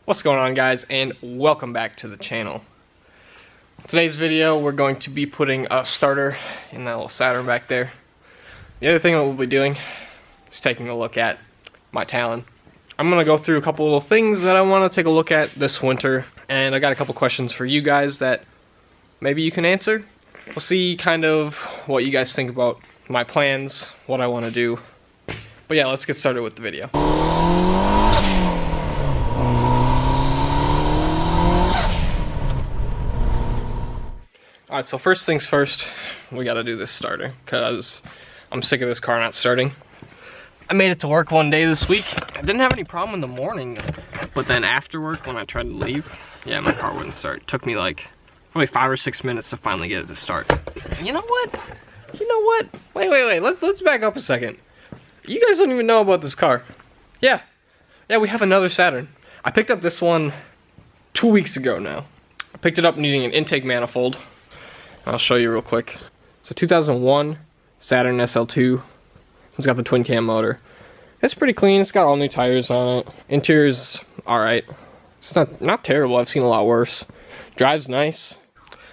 What's going on, guys, and welcome back to the channel. Today's video, we're going to be putting a starter in that little Saturn back there. The other thing that we'll be doing is taking a look at my Talon. I'm going to go through a couple little things that I want to take a look at this winter, and I got a couple questions for you guys that maybe you can answer. We'll see kind of what you guys think about my plans, what I want to do. But yeah, let's get started with the video. Alright, so first things first, we gotta do this starter, because I'm sick of this car not starting. I made it to work one day this week. I didn't have any problem in the morning, but then after work, when I tried to leave, yeah, my car wouldn't start. It took me like probably 5 or 6 minutes to finally get it to start. You know what? Wait, let's back up a second. You guys don't even know about this car. Yeah, we have another Saturn. I picked up this one 2 weeks ago now. I picked it up needing an intake manifold. I'll show you real quick. It's a 2001 Saturn SL2. It's got the twin cam motor. It's pretty clean. It's got all new tires on it. Interior's alright. It's not terrible. I've seen a lot worse. Drives nice.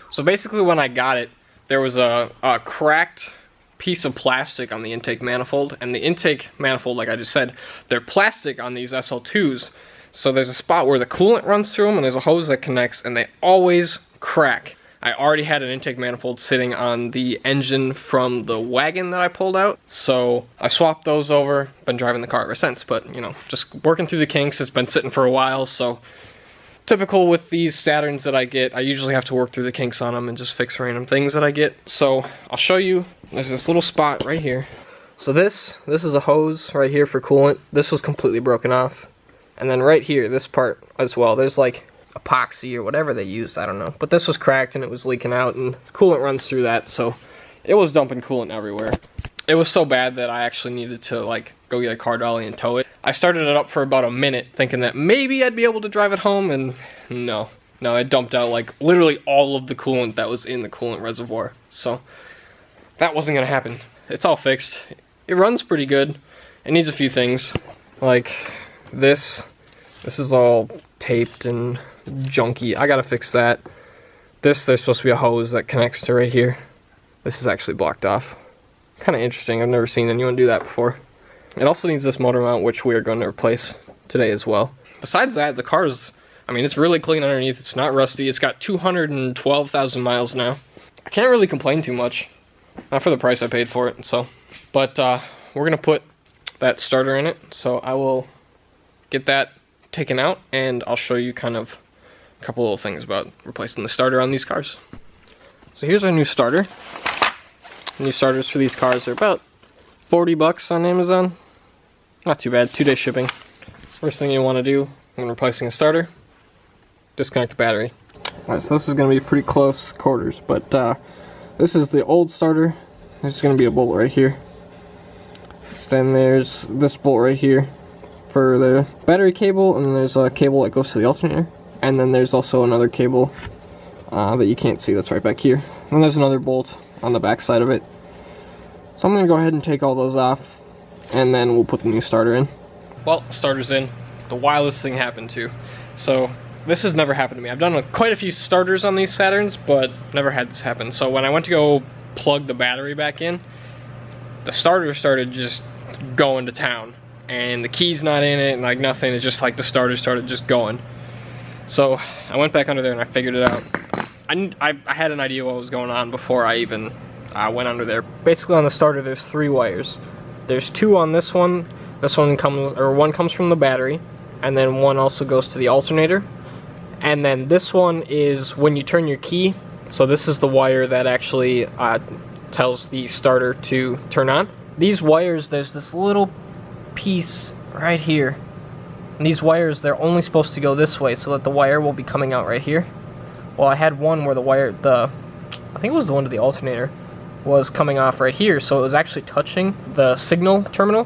So basically when I got it, there was a cracked piece of plastic on the intake manifold. And the intake manifold, like I just said, they're plastic on these SL2s. So there's a spot where the coolant runs through them and there's a hose that connects, and they always crack. I already had an intake manifold sitting on the engine from the wagon that I pulled out, so I swapped those over. Been driving the car ever since, but you know, just working through the kinks. It's been sitting for a while, so typical with these Saturns that I get, I usually have to work through the kinks on them and just fix random things that I get. So I'll show you. There's this little spot right here. So this is a hose right here for coolant. This was completely broken off, and then right here, this part as well, there's like epoxy or whatever they used, I don't know, but this was cracked and it was leaking out, and coolant runs through that, so it was dumping coolant everywhere. It was so bad that I actually needed to like go get a car dolly and tow it. I started it up for about a minute thinking that maybe I'd be able to drive it home, and no, it dumped out like literally all of the coolant that was in the coolant reservoir, so that wasn't gonna happen. It's all fixed. It runs pretty good. It needs a few things, like this is all taped and junky. I gotta fix that. There's supposed to be a hose that connects to right here. This is actually blocked off. Kind of interesting. I've never seen anyone do that before. It also needs this motor mount, which we are going to replace today as well. Besides that, the car's, I mean, it's really clean underneath. It's not rusty. It's got 212,000 miles now. I can't really complain too much. Not for the price I paid for it, so. But we're gonna put that starter in it, so I will get that taken out, and I'll show you kind of a couple little things about replacing the starter on these cars. So here's our new starter. New starters for these cars are about 40 bucks on Amazon. Not too bad, 2-day shipping. First thing you want to do when replacing a starter, disconnect the battery. Alright, so this is going to be pretty close quarters, but this is the old starter. There's going to be a bolt right here. Then there's this bolt right here for the battery cable, and then there's a cable that goes to the alternator, and then there's also another cable that you can't see that's right back here, and there's another bolt on the back side of it. So I'm going to go ahead and take all those off, and then we'll put the new starter in. Well, starter's in. The wildest thing happened too. So this has never happened to me. I've done quite a few starters on these Saturns, but never had this happen. So when I went to go plug the battery back in, the starter started just going to town. And the key's not in it, and like nothing. It's just like the starter started just going. So I went back under there and I figured it out. I had an idea what was going on before I even went under there. Basically on the starter there's 3 wires. There's 2 on this one. This one one comes from the battery, and then one also goes to the alternator. And then this one is when you turn your key. So this is the wire that actually tells the starter to turn on. These wires, there's this little piece right here, and these wires, they're only supposed to go this way so that the wire will be coming out right here. Well, I had one where the wire, I think it was the one to the alternator, was coming off right here, so it was actually touching the signal terminal,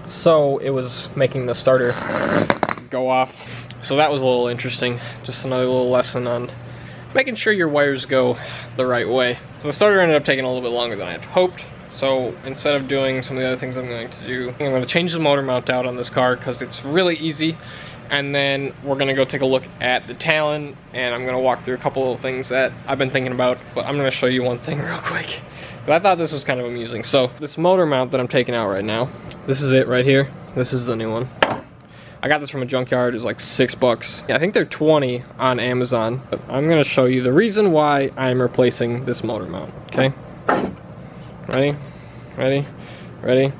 so it was making the starter go off. So that was a little interesting. Just another little lesson on making sure your wires go the right way. So the starter ended up taking a little bit longer than I had hoped. So instead of doing some of the other things I'm going to do, I'm going to change the motor mount out on this car because it's really easy. and then we're gonna go take a look at the Talon, and I'm gonna walk through a couple of things that I've been thinking about, but I'm gonna show you one thing real quick. But I thought this was kind of amusing. So this motor mount that I'm taking out right now, this is it right here. This is the new one. I got this from a junkyard. It was like $6. Yeah, I think they're 20 on Amazon. But I'm gonna show you the reason why I'm replacing this motor mount, okay? Ready? Ready? Ready?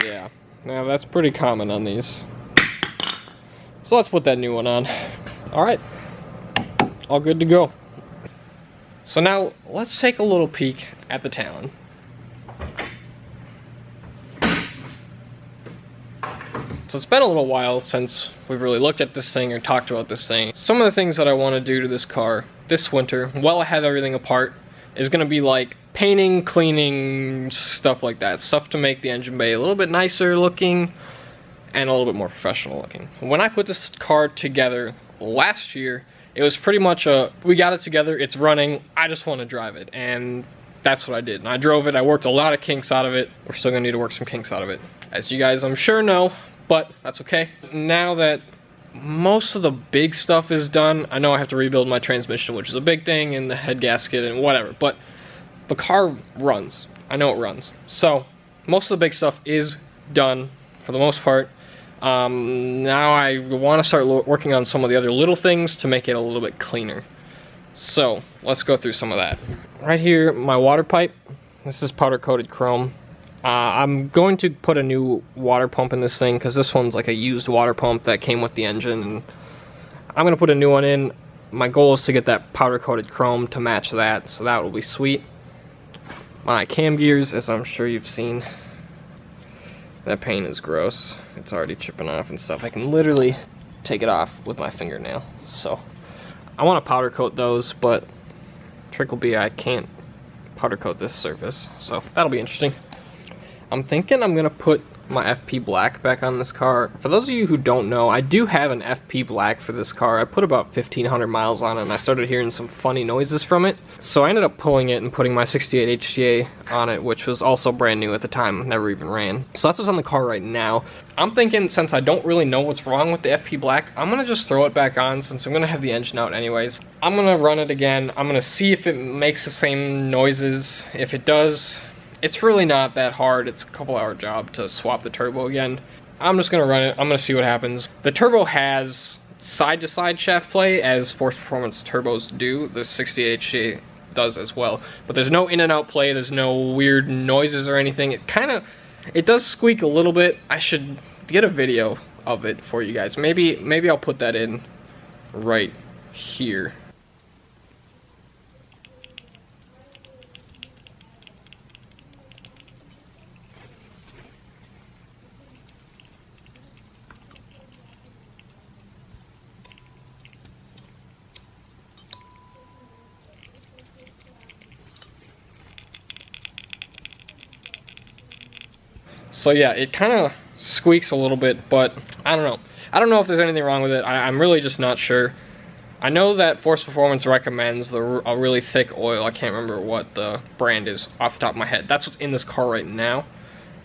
Yeah, now that's pretty common on these. So let's put that new one on. All right, all good to go. So now let's take a little peek at the Talon. So it's been a little while since we've really looked at this thing or talked about this thing. Some of the things that I want to do to this car this winter, while I have everything apart, is going to be like painting, cleaning, stuff like that. Stuff to make the engine bay a little bit nicer looking and a little bit more professional looking. When I put this car together last year, it was pretty much we got it together, it's running, I just want to drive it. And that's what I did. And I drove it, I worked a lot of kinks out of it. We're still going to need to work some kinks out of it, as you guys I'm sure know. But that's okay. Now that most of the big stuff is done, I know I have to rebuild my transmission, which is a big thing, and the head gasket and whatever, but the car runs. I know it runs. So most of the big stuff is done for the most part. Now I want to start working on some of the other little things to make it a little bit cleaner. So let's go through some of that. Right here, my water pipe. This is powder coated chrome. I'm going to put a new water pump in this thing because this one's like a used water pump that came with the engine, and I'm going to put a new one in. My goal is to get that powder coated chrome to match that, so that will be sweet. My cam gears, as I'm sure you've seen, that paint is gross. It's already chipping off and stuff. I can literally take it off with my fingernail. So I want to powder coat those, but trick will be I can't powder coat this surface, so that'll be interesting. I'm thinking I'm gonna put my FP Black back on this car. For those of you who don't know, I do have an FP Black for this car. I put about 1,500 miles on it, and I started hearing some funny noises from it. So I ended up pulling it and putting my 68 HTA on it, which was also brand new at the time, never even ran. So that's what's on the car right now. I'm thinking, since I don't really know what's wrong with the FP Black, I'm gonna just throw it back on since I'm gonna have the engine out anyways. I'm gonna run it again. I'm gonna see if it makes the same noises. If it does, it's really not that hard. It's a couple-hour job to swap the turbo again. I'm just gonna run it. I'm gonna see what happens. The turbo has side-to-side shaft play, as Force Performance turbos do. The 68 HJ does as well. But there's no in and out play. There's no weird noises or anything. It does squeak a little bit. I should get a video of it for you guys. Maybe I'll put that in right here. So yeah, it kind of squeaks a little bit, but I don't know. I don't know if there's anything wrong with it. I'm really just not sure. I know that Force Performance recommends a really thick oil. I can't remember what the brand is off the top of my head. That's what's in this car right now.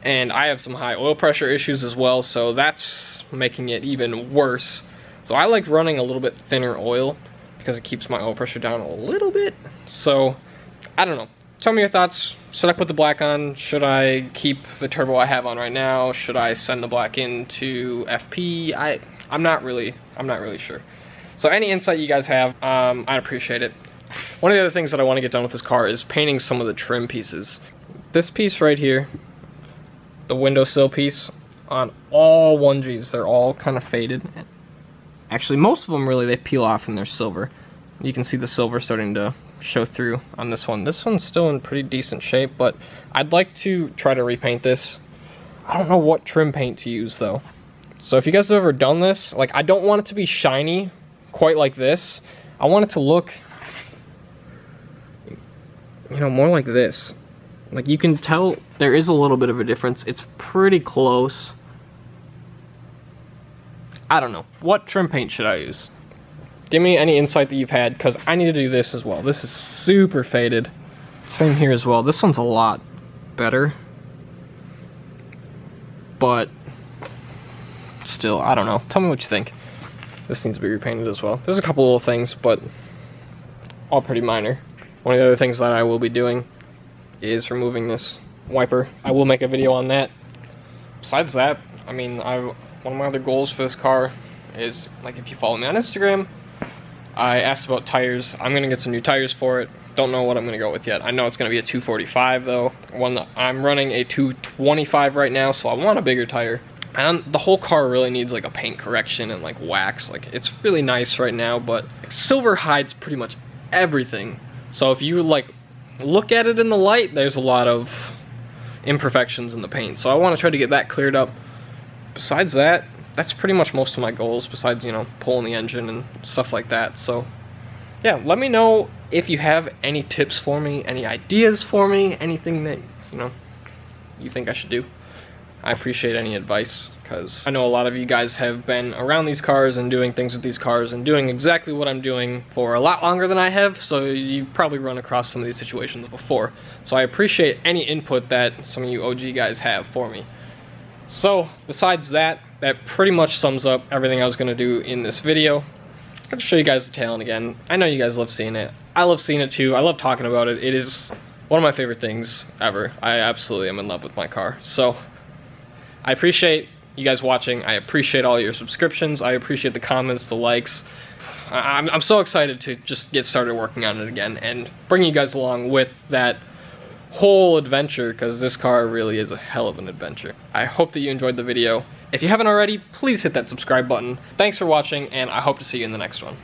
And I have some high oil pressure issues as well, so that's making it even worse. So I like running a little bit thinner oil because it keeps my oil pressure down a little bit. So I don't know. Tell me your thoughts. Should I put the black on? Should I keep the turbo I have on right now? Should I send the black into FP? I'm not really sure. So any insight you guys have, I'd appreciate it. One of the other things that I want to get done with this car is painting some of the trim pieces. This piece right here, the windowsill piece, on all 1Gs, they're all kind of faded. Actually, most of them really, they peel off and they're silver. You can see the silver starting to show through on this one. This one's still in pretty decent shape, but I'd like to try to repaint this. I don't know what trim paint to use though. So if you guys have ever done this, like, I don't want it to be shiny quite like this. I want it to look, you know, more like this. Like, you can tell there is a little bit of a difference. It's pretty close. I don't know. What trim paint should I use? Give me any insight that you've had, because I need to do this as well. This is super faded. Same here as well. This one's a lot better. But still, I don't know. Tell me what you think. This needs to be repainted as well. There's a couple little things, but all pretty minor. One of the other things that I will be doing is removing this wiper. I will make a video on that. Besides that, I mean, one of my other goals for this car is, like, if you follow me on Instagram, I asked about tires. I'm gonna get some new tires for it. Don't know what I'm gonna go with yet. I know it's gonna be a 245 though. I'm running a 225 right now, so I want a bigger tire. And the whole car really needs like a paint correction and like wax. Like, it's really nice right now, but like, silver hides pretty much everything. So if you like look at it in the light, there's a lot of imperfections in the paint. So I want to try to get that cleared up. Besides that, that's pretty much most of my goals, besides, you know, pulling the engine and stuff like that. So yeah, let me know if you have any tips for me, any ideas for me, anything that, you know, you think I should do. I appreciate any advice, because I know a lot of you guys have been around these cars and doing things with these cars and doing exactly what I'm doing for a lot longer than I have, so you've probably run across some of these situations before. So I appreciate any input that some of you OG guys have for me. So besides that, that pretty much sums up everything I was going to do in this video. I'm going to show you guys the Talon again. I know you guys love seeing it. I love seeing it too. I love talking about it. It is one of my favorite things ever. I absolutely am in love with my car. So I appreciate you guys watching. I appreciate all your subscriptions. I appreciate the comments, the likes. I'm so excited to just get started working on it again and bring you guys along with that whole adventure, because this car really is a hell of an adventure. I hope that you enjoyed the video. If you haven't already, please hit that subscribe button. Thanks for watching, and I hope to see you in the next one.